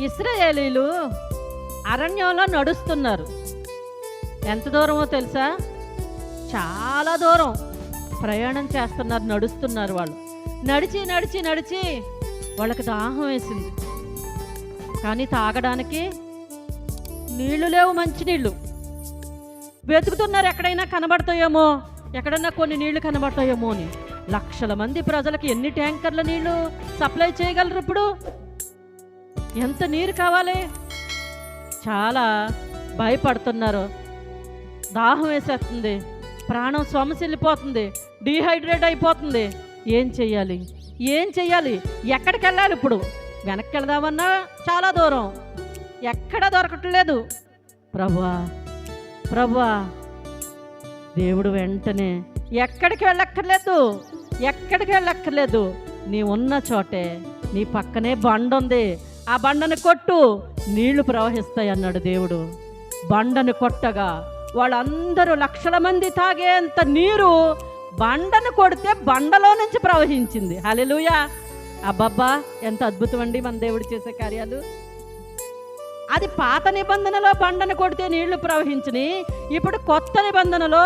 ఇశ్రాయేలీలు అరణ్యంలో నడుస్తున్నారు. ఎంత దూరమో తెలుసా? చాలా దూరం ప్రయాణం చేస్తున్నారు, నడుస్తున్నారు. వాళ్ళు నడిచి నడిచి నడిచి వాళ్ళకి దాహం వేసింది, కానీ తాగడానికి నీళ్లు లేవు, మంచినీళ్ళు వెతుకుతున్నారు. ఎక్కడైనా కనబడతాయేమో, ఎక్కడన్నా కొన్ని నీళ్లు కనబడతాయేమో అని. లక్షల మంది ప్రజలకు ఎన్ని ట్యాంకర్ల నీళ్లు సప్లై చేయగలరు? ఇప్పుడు ఎంత నీరు కావాలి? చాలా భయపడుతున్నారు. దాహం వేసేస్తుంది, ప్రాణం సొమసిల్లిపోతుంది, డీహైడ్రేట్ అయిపోతుంది. ఏం చెయ్యాలి? ఏం చెయ్యాలి? ఎక్కడికి వెళ్ళాలి? ఇప్పుడు వెనక్కి వెళదామన్నా చాలా దూరం, ఎక్కడా దొరకట్లేదు. ప్రభువా ప్రభువా, దేవుడు వెంటనే ఎక్కడికి వెళ్ళక్కర్లేదు, ఎక్కడికి వెళ్ళక్కర్లేదు. నీ ఉన్న చోటే నీ పక్కనే బండ ఉంది, ఆ బండను కొట్టు, నీళ్లు ప్రవహిస్తాయి అన్నాడు దేవుడు. బండను కొట్టగా వాళ్ళందరూ లక్షల మంది తాగేంత నీరు బండను కొడితే బండలో నుంచి ప్రవహించింది. హల్లెలూయా! అబ్బబ్బా, ఎంత అద్భుతం అండి మన దేవుడు చేసే కార్యాలు. అది పాత నిబంధనలో బండను కొడితే నీళ్లు ప్రవహించిని. ఇప్పుడు కొత్త నిబంధనలో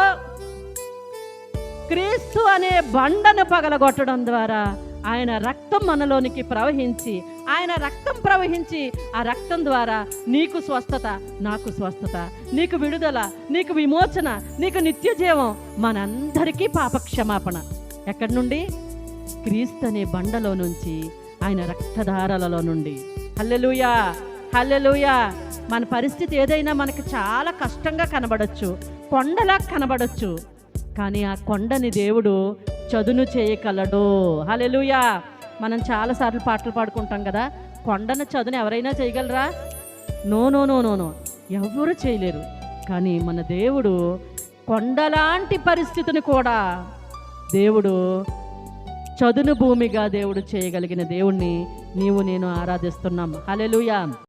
క్రీస్తు అనే బండను పగలగొట్టడం ద్వారా ఆయన రక్తం మనలోనికి ప్రవహించి, ఆయన రక్తం ప్రవహించి, ఆ రక్తం ద్వారా నీకు స్వస్థత, నాకు స్వస్థత, నీకు విడుదల, నీకు విమోచన, నీకు నిత్య జీవం, మనందరికీ పాపక్షమాపణ. ఎక్కడి నుండి? క్రీస్తు అనే బండలో నుంచి, ఆయన రక్తధారలలో నుండి. హల్లెలూయా హల్లెలూయా. మన పరిస్థితి ఏదైనా మనకు చాలా కష్టంగా కనబడచ్చు, కొండలా కనబడచ్చు, కానీ ఆ కొండని దేవుడు చదును చేయగలడు. హల్లెలూయా. మనం చాలాసార్లు పాటలు పాడుకుంటాం కదా, కొండను చదును ఎవరైనా చేయగలరా? No no no no no, ఎవరు చేయలేరు. కానీ మన దేవుడు కొండలాంటి పరిస్థితిని కూడా దేవుడు చదును భూమిగా దేవుడు చేయగలిగిన దేవుణ్ణి నీవు నేను ఆరాధిస్తున్నాం. హల్లెలూయా.